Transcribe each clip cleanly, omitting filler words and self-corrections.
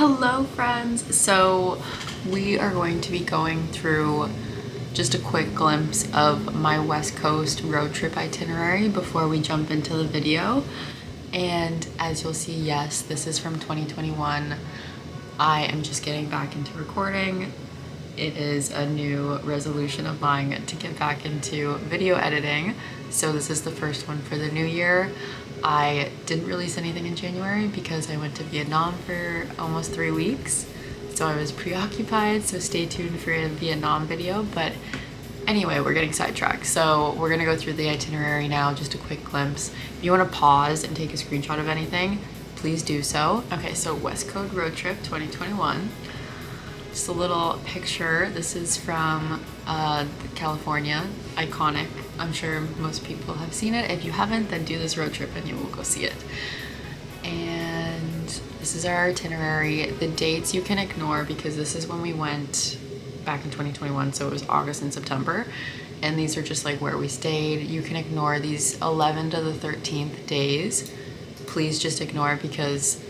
Hello friends! So we are going to be going through just a quick glimpse of my West Coast road trip itinerary before we jump into the video. And as you'll see, yes, this is from 2021. I am just getting back into recording. It is a new resolution of mine to get back into video editing. So this is the first one for the new year. I didn't release anything in January because I went to Vietnam for almost 3 weeks. So I was preoccupied, so stay tuned for a Vietnam video. But anyway, we're getting sidetracked. So we're gonna go through the itinerary now, just a quick glimpse. If you wanna pause and take a screenshot of anything, please do so. Okay, so West Coast Road Trip 2021. Just a little picture. This is from California, iconic. I'm sure most people have seen it. If you haven't, then do this road trip and you will go see it. And this is our itinerary. The dates you can ignore because this is when we went back in 2021, so it was August and September. And these are just like where we stayed. You can ignore these 11 to the 13th days. Please just ignore because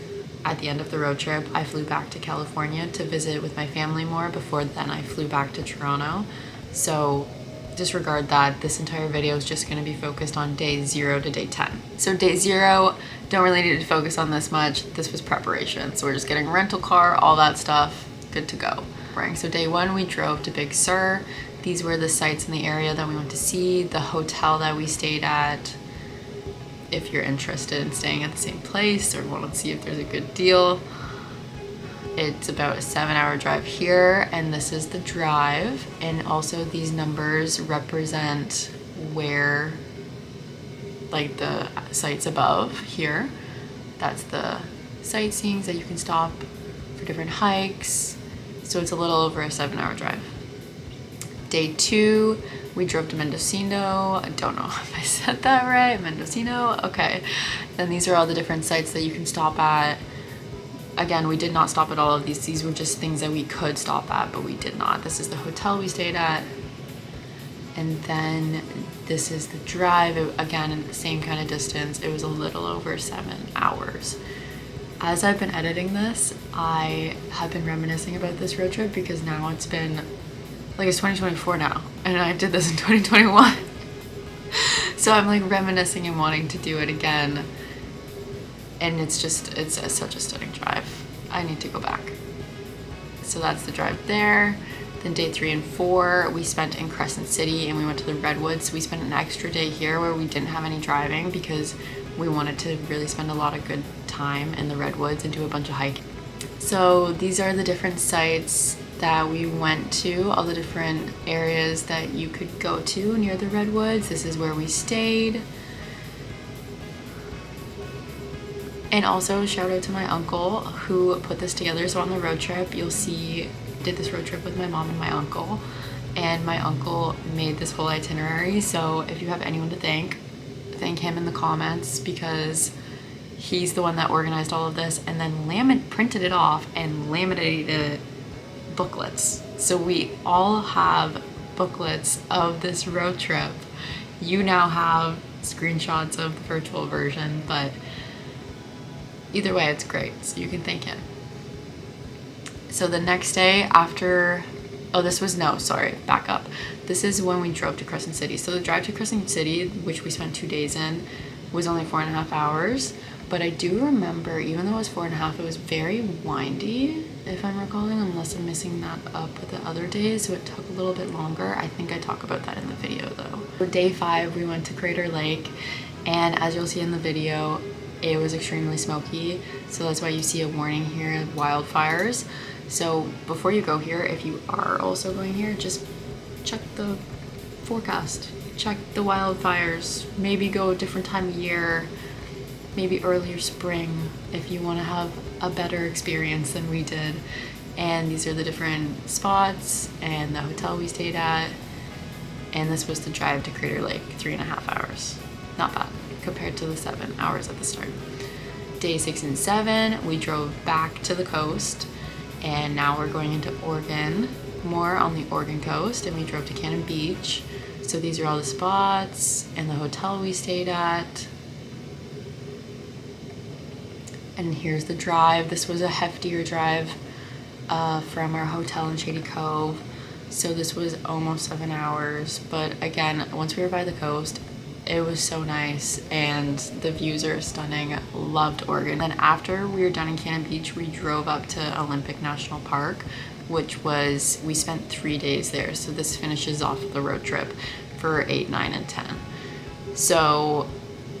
at the end of the road trip, I flew back to California to visit with my family more. Before then, I flew back to Toronto. So disregard that. This entire video is just going to be focused on day 0 to day 10. So day 0, don't really need to focus on this much. This was preparation. So we're just getting a rental car, all that stuff, good to go. So day 1, we drove to Big Sur. These were the sites in the area that we went to see, the hotel that we stayed at. If you're interested in staying at the same place or want to see if there's a good deal. It's about a 7-hour drive here, and this is the drive. And also these numbers represent where, like the sites above here. That's the sightseeing that you can stop for different hikes. So it's a little over a 7-hour drive. Day 2, we drove to Mendocino. I don't know if I said that right. Mendocino, okay. Then these are all the different sites that you can stop at. Again, we did not stop at all of these. These were just things that we could stop at, but we did not. This is the hotel we stayed at. And then this is the drive. Again, in the same kind of distance. It was a little over 7 hours. As I've been editing this, I have been reminiscing about this road trip because now it's been, like, it's 2024 now, and I did this in 2021. So I'm like reminiscing and wanting to do it again. And it's such a stunning drive. I need to go back. So that's the drive there. Then day 3 and 4, we spent in Crescent City and we went to the Redwoods. We spent an extra day here where we didn't have any driving because we wanted to really spend a lot of good time in the Redwoods and do a bunch of hiking. So these are the different sites that we went to, all the different areas that you could go to near the Redwoods. This is where we stayed. And also shout out to my uncle who put this together. So on the road trip, you'll see, did this road trip with my mom and my uncle. And my uncle made this whole itinerary. So if you have anyone to thank him in the comments because he's the one that organized all of this and then printed it off and laminated booklets. So we all have booklets of this road trip. You now have screenshots of the virtual version, but either way, it's great, so you can thank him. So the next day after, back up. This is when we drove to Crescent City. So the drive to Crescent City, which we spent 2 days in, was only 4.5 hours. But I do remember, even though it was 4.5, it was very windy, if I'm recalling, unless I'm missing that up with the other days, so it took a little bit longer. I think I talk about that in the video though. For day 5, we went to Crater Lake, and as you'll see in the video, it was extremely smoky, so that's why you see a warning here, wildfires. So before you go here, if you are also going here, just check the forecast, check the wildfires, maybe go a different time of year, maybe earlier spring if you want to have a better experience than we did. And these are the different spots and the hotel we stayed at. And this was the drive to Crater Lake, 3.5 hours. Not bad compared to the 7 hours at the start. Day 6 and 7, we drove back to the coast, and now we're going into Oregon, more on the Oregon coast, and we drove to Cannon Beach. So these are all the spots and the hotel we stayed at. And here's the drive. This was a heftier drive from our hotel in Shady Cove. So this was almost 7 hours. But again, once we were by the coast, it was so nice and the views are stunning. Loved Oregon. Then after we were done in Cannon Beach, we drove up to Olympic National Park, which was, we spent 3 days there. So this finishes off the road trip for 8, 9, and 10. So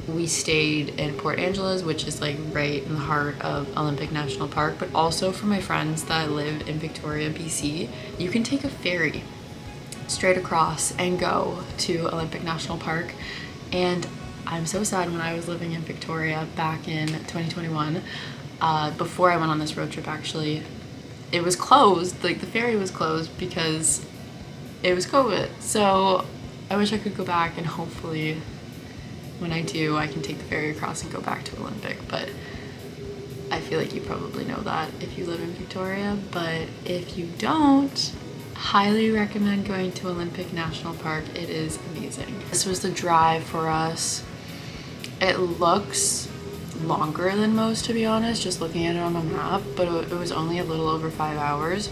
we stayed in Port Angeles, which is like right in the heart of Olympic National Park, but also for my friends that live in Victoria, BC, you can take a ferry straight across and go to Olympic National Park. And I'm so sad, when I was living in Victoria back in 2021, before I went on this road trip actually, it was closed, like the ferry was closed because it was COVID. So I wish I could go back, and hopefully when I do, I can take the ferry across and go back to Olympic. But I feel like you probably know that if you live in Victoria, but if you don't, highly recommend going to Olympic National Park. It is amazing. This was the drive for us. It looks longer than most, to be honest, just looking at it on the map, but it was only a little over 5 hours.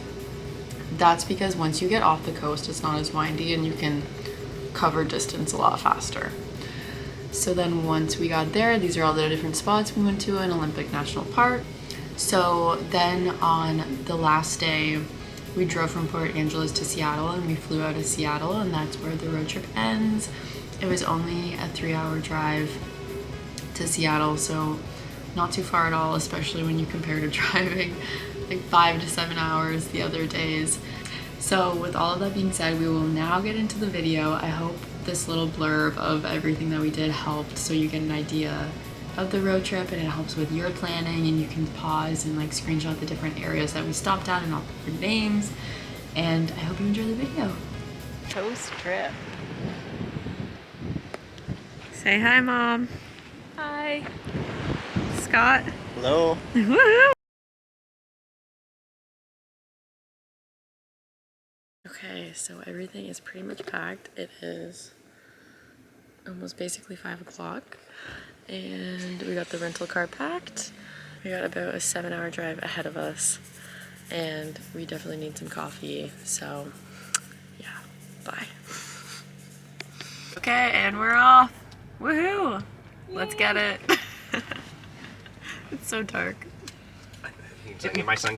That's because once you get off the coast, it's not as windy and you can cover distance a lot faster. So then once we got there, these are all the different spots we went to in Olympic National Park. So then on the last day, we drove from Port Angeles to Seattle, and we flew out of Seattle, and that's where the road trip ends. It was only a 3-hour drive to Seattle, so not too far at all, especially when you compare to driving like 5 to 7 hours the other days. So with all of that being said, we will now get into the video. I hope this little blurb of everything that we did helped, so you get an idea of the road trip and it helps with your planning, and you can pause and like screenshot the different areas that we stopped at and all the different names. And I hope you enjoy the video. Coast trip. Say hi, Mom. Hi. Scott. Hello. Woohoo! Okay, so everything is pretty much packed. It is almost basically 5 o'clock, and we got the rental car packed. We got about a 7-hour drive ahead of us, and we definitely need some coffee, so yeah, bye. Okay, and we're off. Woohoo! Let's get it. It's so dark. My son.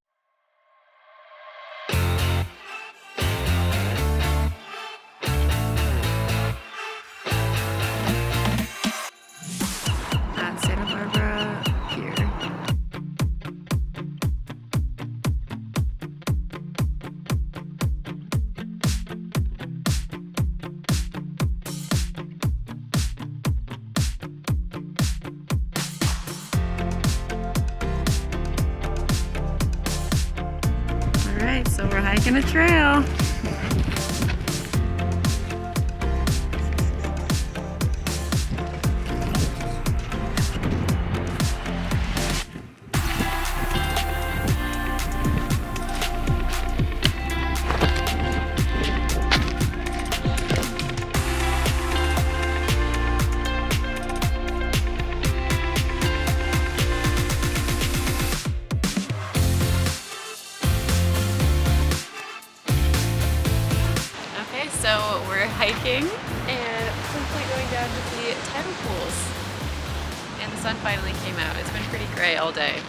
Alright, so we're hiking a trail. So we're hiking and simply going down to the tidal pools. And the sun finally came out. It's been pretty gray all day.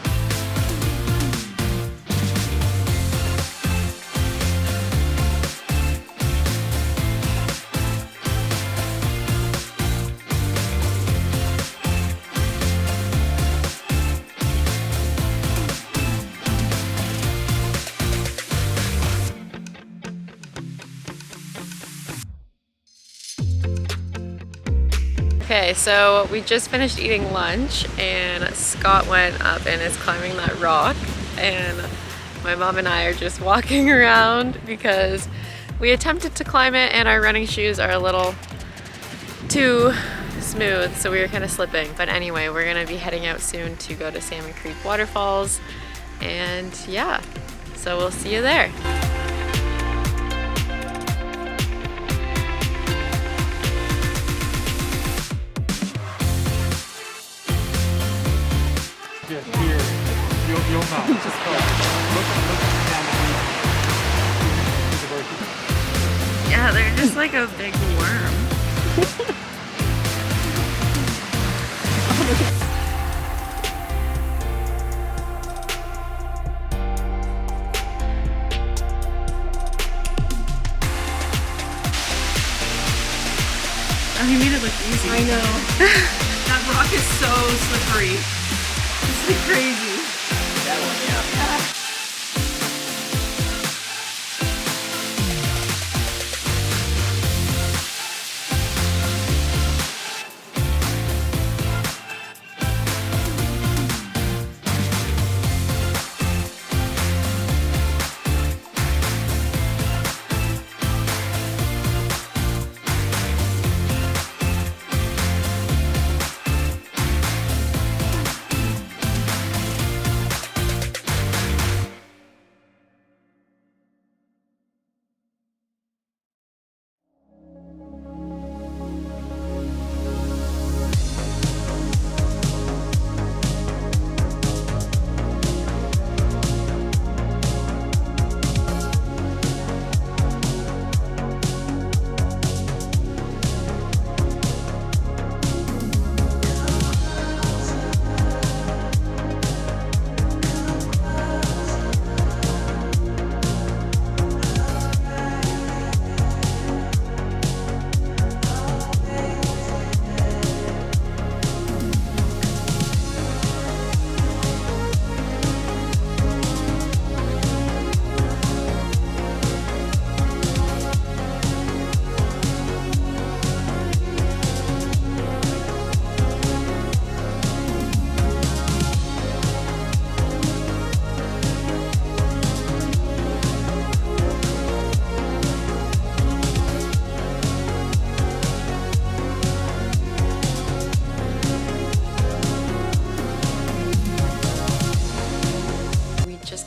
Okay, so we just finished eating lunch and Scott went up and is climbing that rock, and my mom and I are just walking around because we attempted to climb it and our running shoes are a little too smooth, so we were kind of slipping. But anyway, we're gonna be heading out soon to go to Salmon Creek waterfalls, and yeah, so we'll see you there. Here. you'll know. Just go. Look down the beach. Yeah, they're just like a big worm. Oh, he made it look easy. I know. That rock is so slippery. It's like crazy. That one, yeah.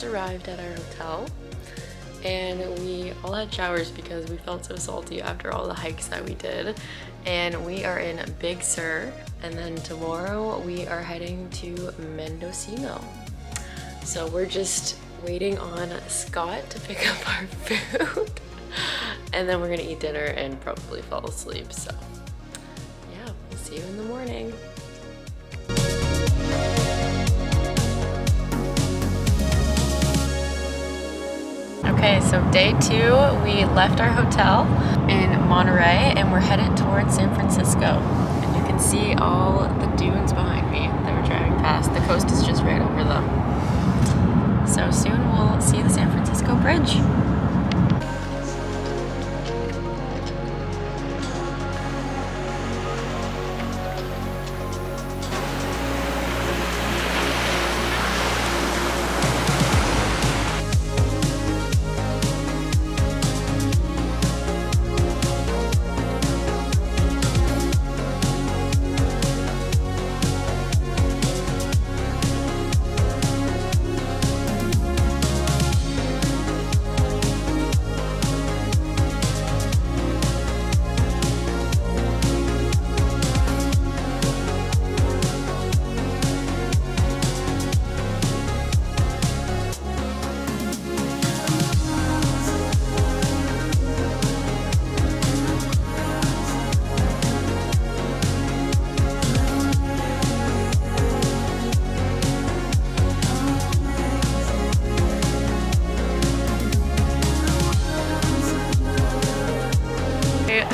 Arrived at our hotel and we all had showers because we felt so salty after all the hikes that we did, and we are in Big Sur, and then tomorrow we are heading to Mendocino. So we're just waiting on Scott to pick up our food and then we're gonna eat dinner and probably fall asleep. So yeah, we'll see you in the morning. Okay, so day 2, we left our hotel in Monterey and we're headed towards San Francisco. And you can see all the dunes behind me that we're driving past. The coast is just right over them. So soon we'll see the San Francisco Bridge.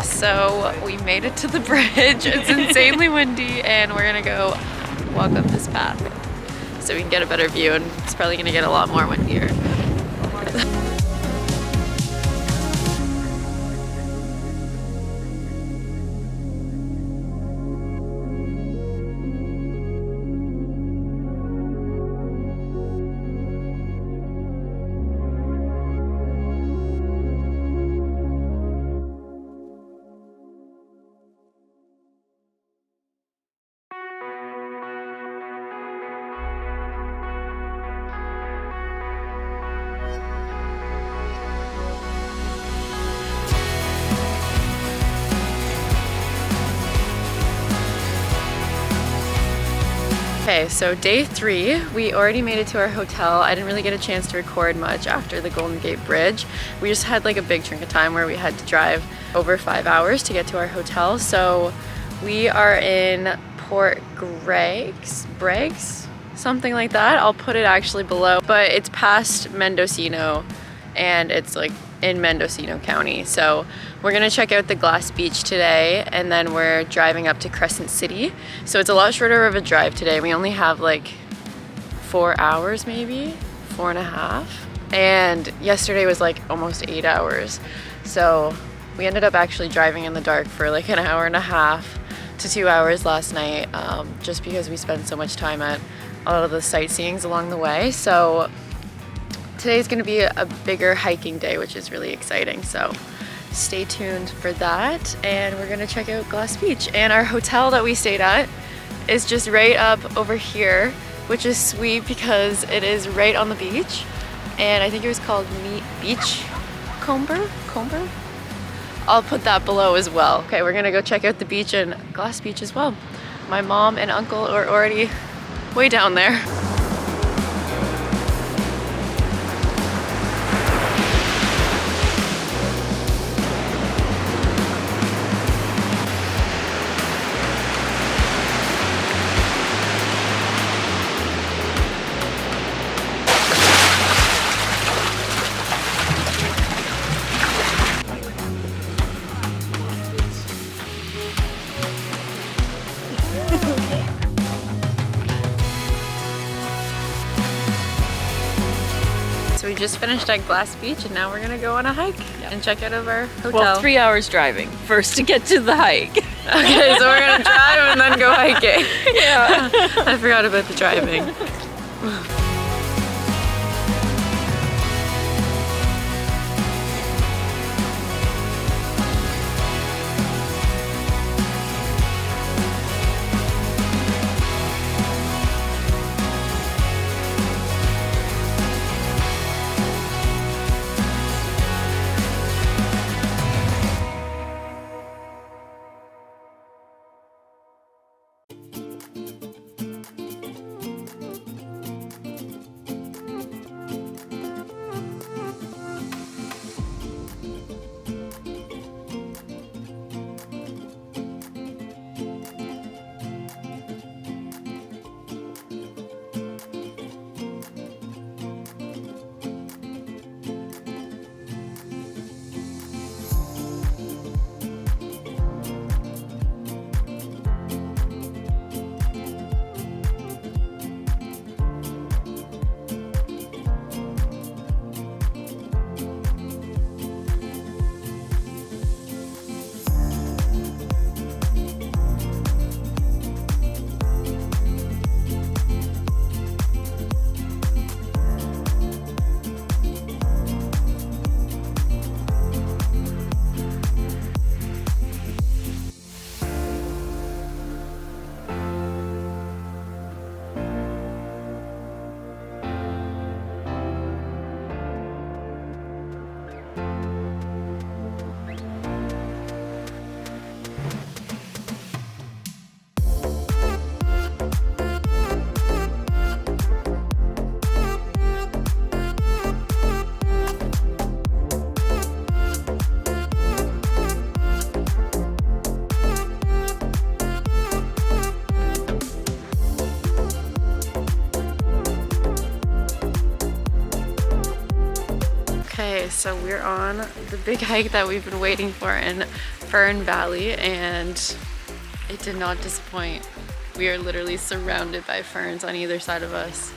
So we made it to the bridge. It's insanely windy and we're gonna go walk up this path so we can get a better view, and it's probably gonna get a lot more windier. Okay, so day 3, we already made it to our hotel. I didn't really get a chance to record much after the Golden Gate Bridge. We just had like a big chunk of time where we had to drive over 5 hours to get to our hotel. So we are in Port Greggs, something like that. I'll put it actually below, but it's past Mendocino and it's like in Mendocino County. So we're gonna check out the Glass Beach today and then we're driving up to Crescent City. So it's a lot shorter of a drive today. We only have like 4 hours, maybe 4.5. And yesterday was like almost 8 hours. So we ended up actually driving in the dark for like an hour and a half to 2 hours last night, just because we spent so much time at a lot of the sightseeings along the way. So today's gonna be a bigger hiking day, which is really exciting. So stay tuned for that. And we're gonna check out Glass Beach. And our hotel that we stayed at is just right up over here, which is sweet because it is right on the beach. And I think it was called Beachcomber? I'll put that below as well. Okay, we're gonna go check out the beach and Glass Beach as well. My mom and uncle are already way down there. So we just finished at Glass Beach and now we're gonna go on a hike and check out of our hotel. Well, 3 hours driving first to get to the hike. Okay, so we're gonna drive and then go hiking. Yeah. I forgot about the driving. Okay, so we're on the big hike that we've been waiting for in Fern Valley, and it did not disappoint. We are literally surrounded by ferns on either side of us.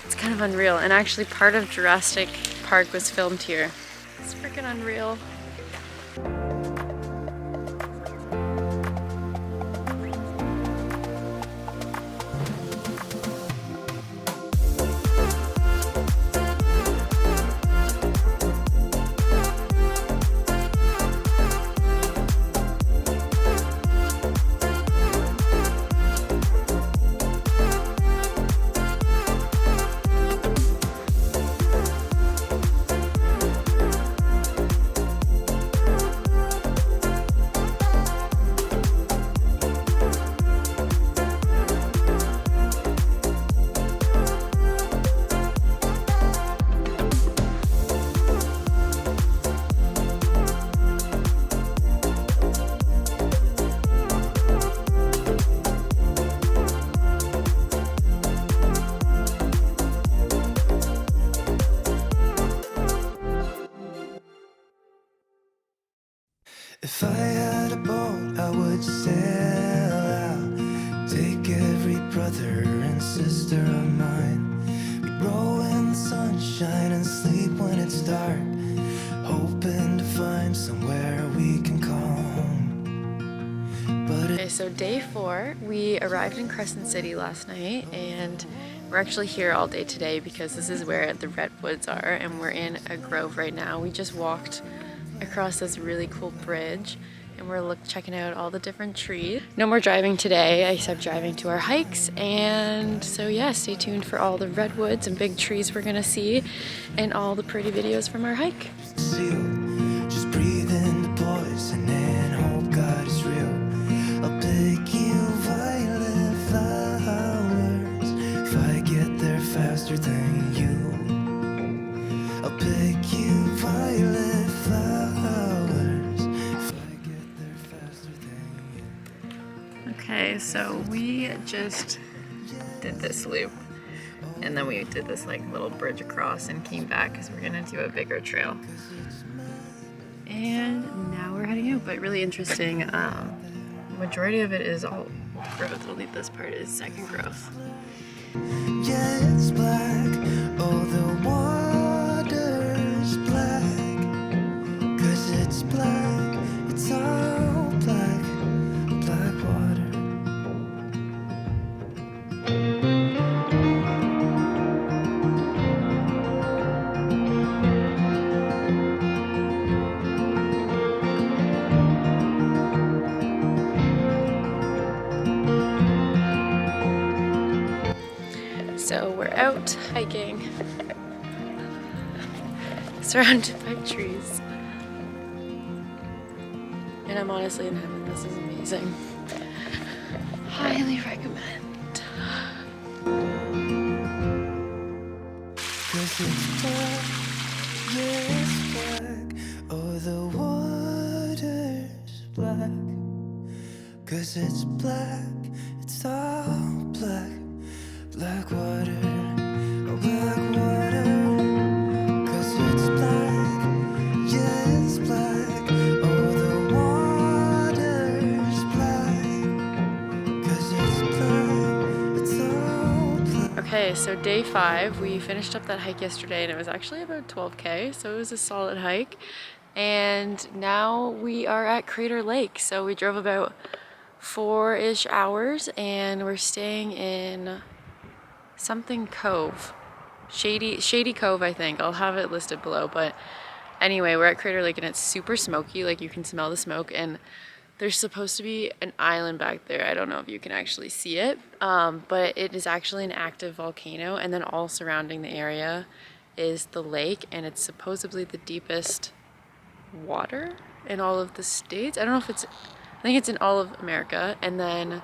It's kind of unreal, and actually part of Jurassic Park was filmed here. It's freaking unreal. If I had a boat, I would sail out, take every brother and sister of mine. We'd roll in the sunshine and sleep when it's dark, hoping to find somewhere we can call home. Okay, so day 4, we arrived in Crescent City last night, and we're actually here all day today because this is where the redwoods are, and we're in a grove right now. We just walked across this really cool bridge, and we're checking out all the different trees. No more driving today, except driving to our hikes, and so yeah, stay tuned for all the redwoods and big trees we're gonna see, and all the pretty videos from our hike. Just breathe in the poison and hope God is real. I'll pick you violet flowers if I get there faster than you. I'll pick you violet flowers if I get there faster than you. Okay, so we just did this loop, and then we did this like little bridge across and came back because we're gonna do a bigger trail. And now we're heading out, but really interesting. Majority of it is all growth. Only this part is second growth. Yeah, it's black. Oh, the water's black. 'Cause it's black. It's all black. Black water. So we're out hiking, surrounded by trees, and I'm honestly in heaven. This is amazing. Highly recommend. 'Cause it's black. Yeah, it's black. Oh, the water's black. 'Cause it's black. It's all black. Black water, oh black water, 'cause it's black, yeah it's black, oh the water's black, 'cause it's black, it's all black. Okay, so day 5, we finished up that hike yesterday, and it was actually about 12K, so it was a solid hike. And now we are at Crater Lake, so we drove about 4-ish hours, and we're staying in something Cove, Shady Cove, I think. I'll have it listed below, but anyway, we're at Crater Lake and it's super smoky, like you can smell the smoke, and there's supposed to be an island back there. I don't know if you can actually see it, but it is actually an active volcano, and then all surrounding the area is the lake, and it's supposedly the deepest water in all of the states. I don't know if it's, I think it's in all of America. And then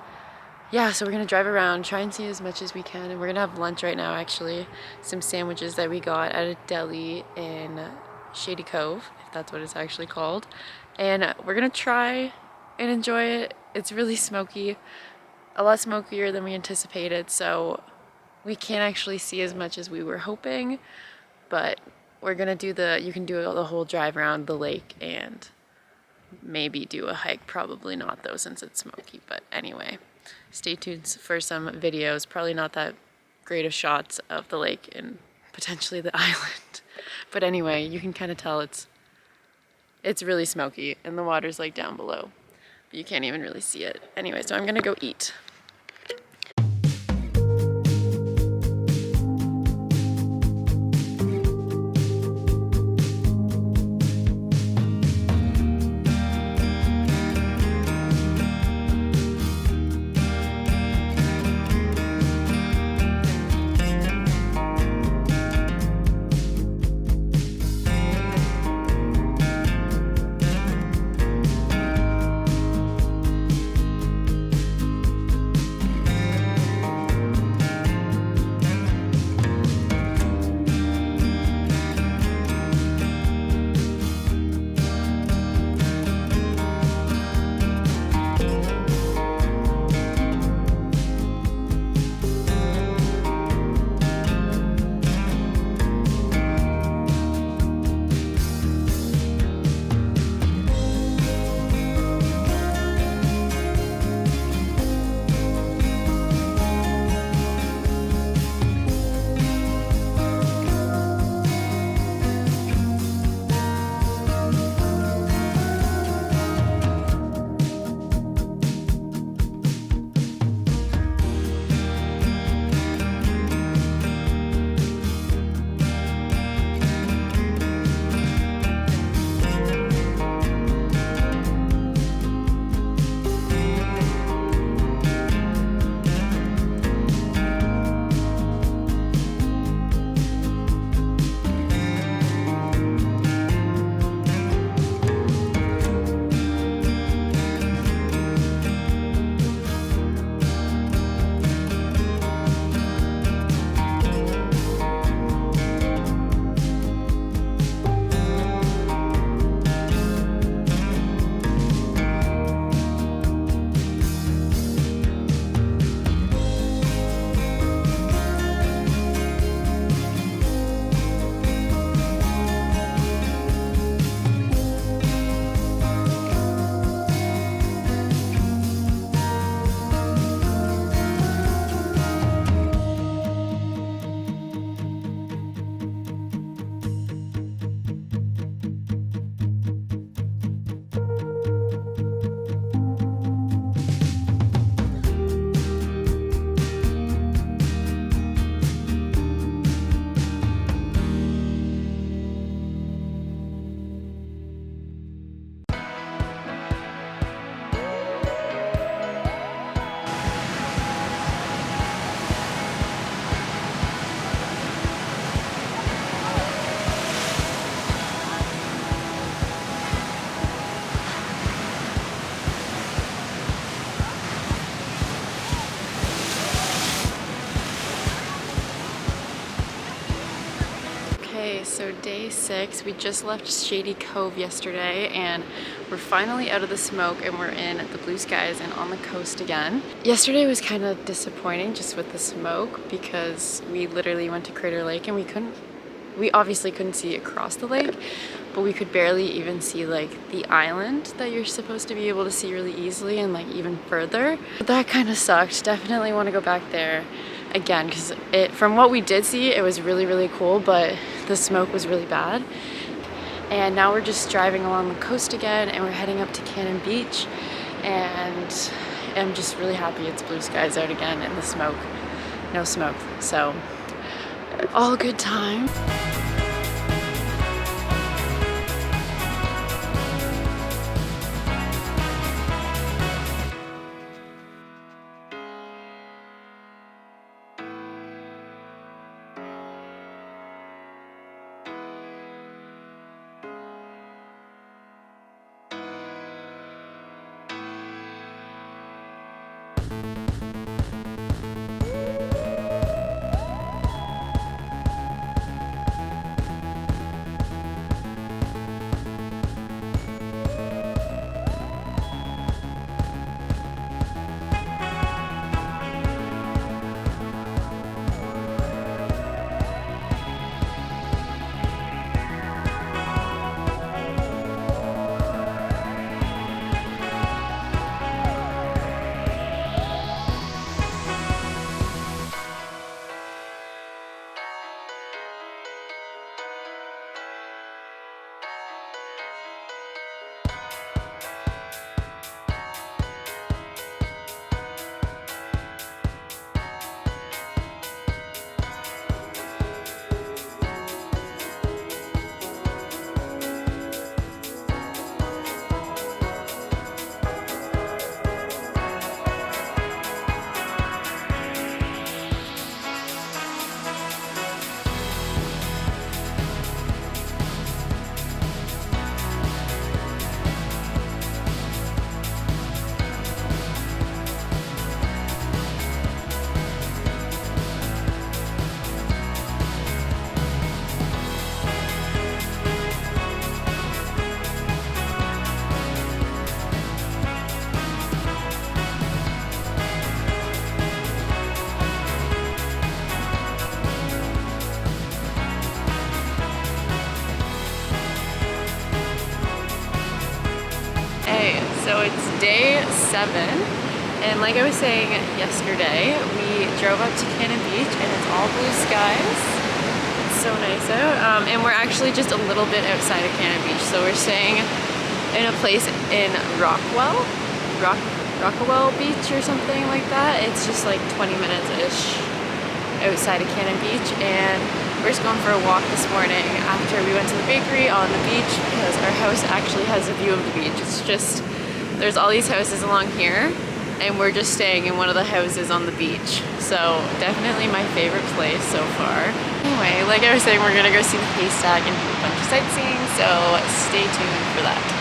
yeah, so we're gonna drive around, try and see as much as we can, and we're gonna have lunch right now actually. Some sandwiches that we got at a deli in Shady Cove, if that's what it's actually called. And we're gonna try and enjoy it. It's really smoky, a lot smokier than we anticipated, so we can't actually see as much as we were hoping, but we're gonna do you can do the whole drive around the lake and maybe do a hike. Probably not though, since it's smoky, but anyway. Stay tuned for some videos, probably not that great of shots of the lake and potentially the island. But anyway, you can kind of tell it's really smoky and the water's like down below, but you can't even really see it. Anyway, so I'm gonna go eat. Okay, so day 6, we just left Shady Cove yesterday and we're finally out of the smoke and we're in the blue skies and on the coast again. Yesterday was kind of disappointing just with the smoke because we literally went to Crater Lake and we obviously couldn't see across the lake, but we could barely even see like the island that you're supposed to be able to see really easily and like even further. But that kind of sucked. Definitely want to go back there again because from what we did see, it was really cool, but the smoke was really bad. And now we're just driving along the coast again and we're heading up to Cannon Beach, and I'm just really happy it's blue skies out again and the smoke, no smoke. So all good time. So it's day 7, and like I was saying yesterday, we drove up to Cannon Beach and it's all blue skies. It's so nice out, and we're actually just a little bit outside of Cannon Beach. So we're staying in a place in Rockwell Beach or something like that. It's just like 20 minutes-ish outside of Cannon Beach, and we're just going for a walk this morning after we went to the bakery on the beach because our house actually has a view of the beach. It's just, there's all these houses along here and we're just staying in one of the houses on the beach. So definitely my favorite place so far. Anyway, like I was saying, we're gonna go see the haystack and do a bunch of sightseeing, so stay tuned for that.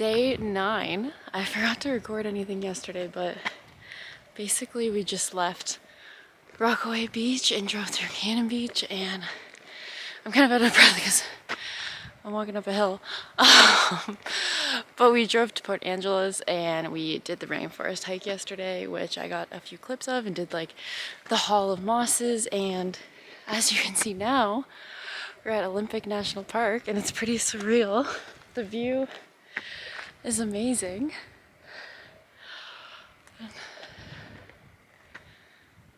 day 9. I forgot to record anything yesterday, but basically we just left Rockaway Beach and drove through Cannon Beach, and I'm kind of out of breath because I'm walking up a hill. But we drove to Port Angeles and we did the rainforest hike yesterday, which I got a few clips of, and did like the Hall of Mosses. And as you can see now, we're at Olympic National Park and it's pretty surreal. The view is amazing.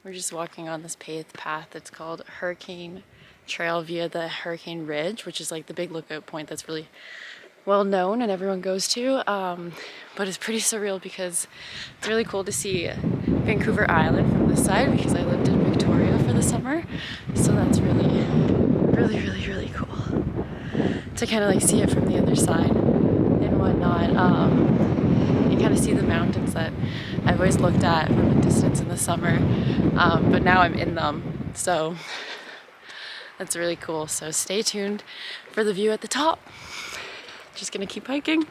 We're just walking on this paved path that's called Hurricane Trail via the Hurricane Ridge, which is like the big lookout point that's really well known and everyone goes to. But it's pretty surreal because it's really cool to see Vancouver Island from this side, because I lived in Victoria for the summer. So that's really cool to kind of like see it from the other side and whatnot. And kind of see the mountains that I've always looked at from a distance in the summer, but now I'm in them, so that's really cool. So stay tuned for the view at the top. Just gonna keep hiking.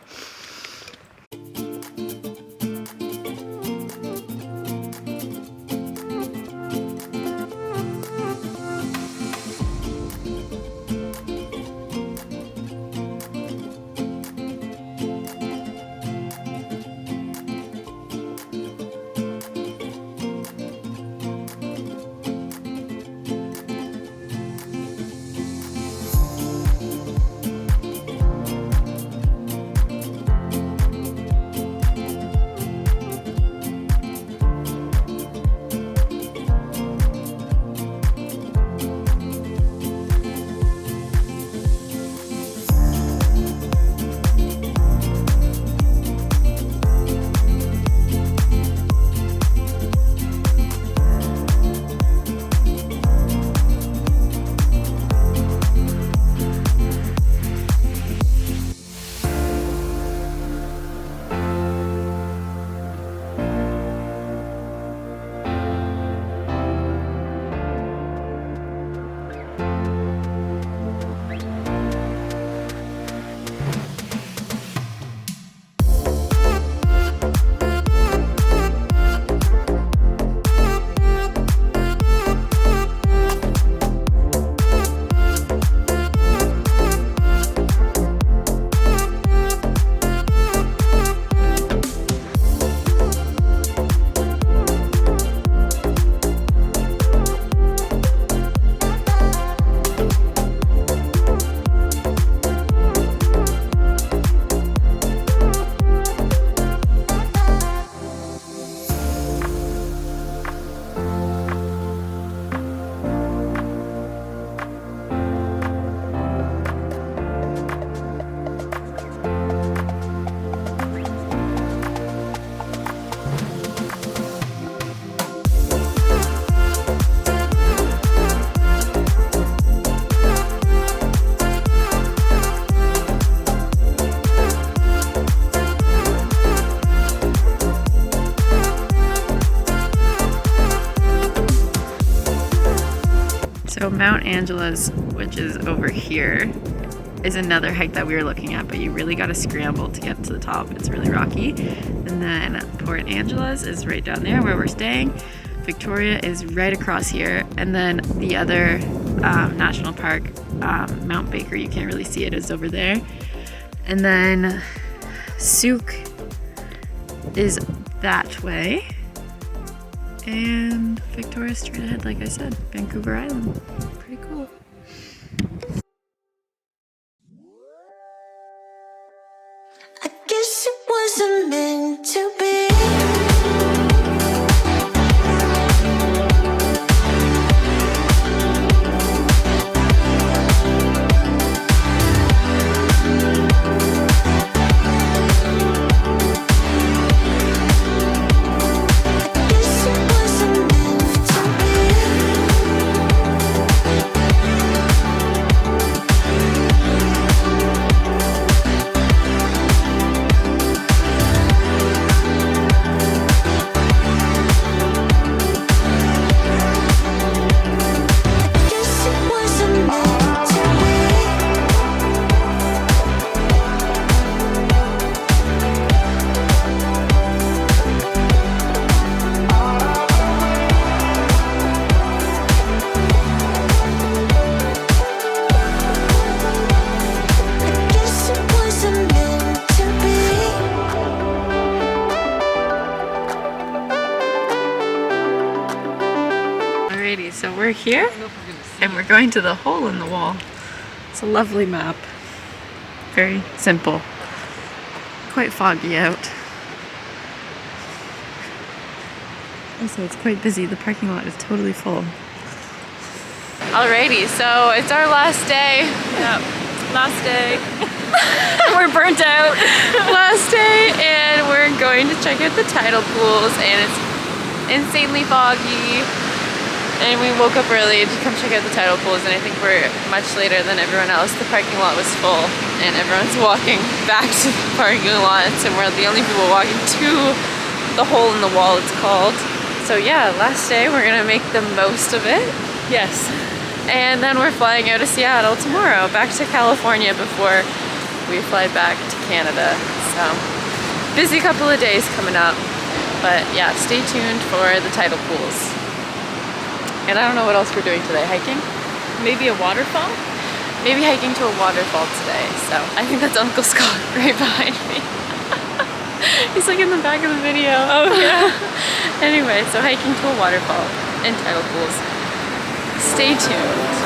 So Mount Angeles, which is over here, is another hike that we were looking at, but you really got to scramble to get to the top. It's really rocky. And then Port Angeles is right down there where we're staying. Victoria is right across here. And then the other national park, Mount Baker, you can't really see it, is over there. And then Souk is that way. And Victoria's straight ahead, like I said, Vancouver Island. Pretty cool. I guess it wasn't meant to be. we're here and we're going to the hole in the wall. It's a lovely map. Very simple. Quite foggy out. Also, it's quite busy. The parking lot is totally full. Alrighty, so it's our last day. Yep, last day. We're burnt out. Last day, and we're going to check out the tidal pools, and it's insanely foggy. And we woke up early to come check out the tidal pools, and I think we're much later than everyone else. The parking lot was full, and everyone's walking back to the parking lot, and we're the only people walking to the hole in the wall, it's called. So yeah, last day, we're gonna make the most of it. Yes. And then we're flying out of Seattle tomorrow, back to California before we fly back to Canada. So, busy couple of days coming up. But yeah, stay tuned for the tidal pools. And I don't know what else we're doing today. Hiking? Maybe a waterfall? Maybe hiking to a waterfall today. So I think that's Uncle Scott right behind me. He's like in the back of the video. Oh yeah. Anyway, so hiking to a waterfall and tidal pools. Stay tuned.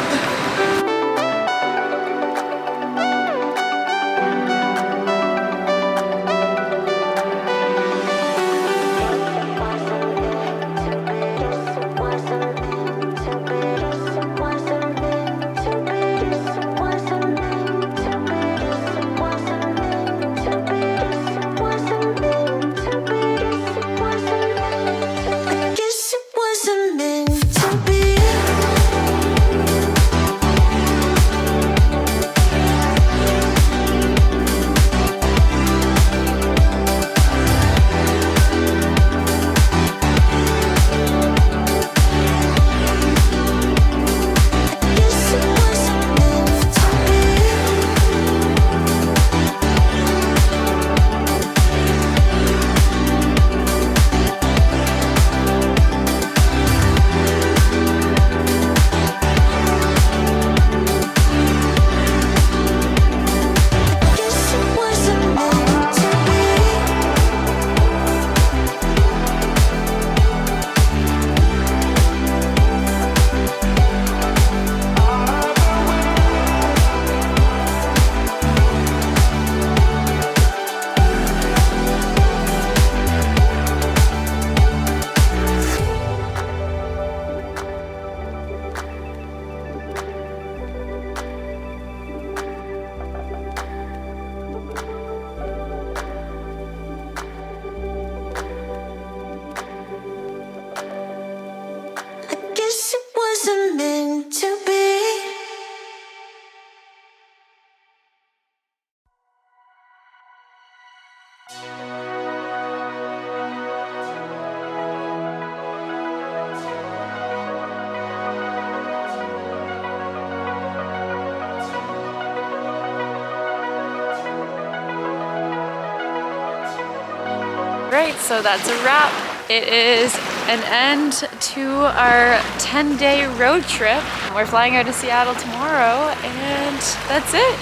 Right, so that's a wrap. It is an end to our 10-day road trip. We're flying out to Seattle tomorrow, and that's it.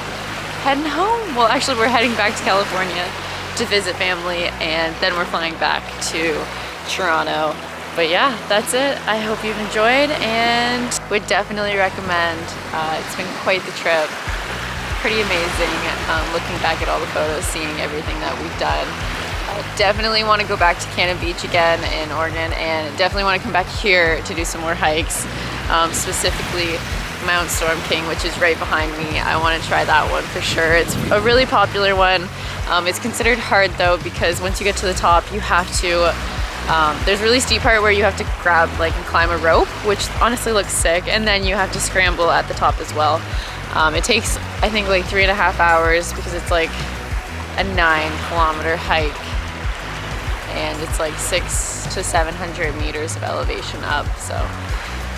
Heading home. Well, actually, we're heading back to California to visit family, and then we're flying back to Toronto. But yeah, that's it. I hope you've enjoyed, and would definitely recommend. It's been quite the trip. Pretty amazing. Looking back at all the photos, seeing everything that we've done. Definitely want to go back to Cannon Beach again in Oregon, and definitely want to come back here to do some more hikes, specifically Mount Storm King, which is right behind me. I want to try that one for sure. It's a really popular one. It's considered hard though, because once you get to the top, you have to, there's a really steep part where you have to grab and climb a rope, which honestly looks sick, and then you have to scramble at the top as well. It takes, I think, 3.5 hours because it's a 9-kilometer hike. And it's 600 to 700 meters of elevation up, so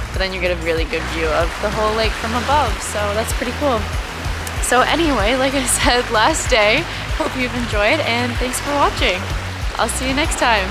but then you get a really good view of the whole lake from above, so that's pretty cool. So anyway, like I said, last day. Hope you've enjoyed, and thanks for watching. I'll see you next time.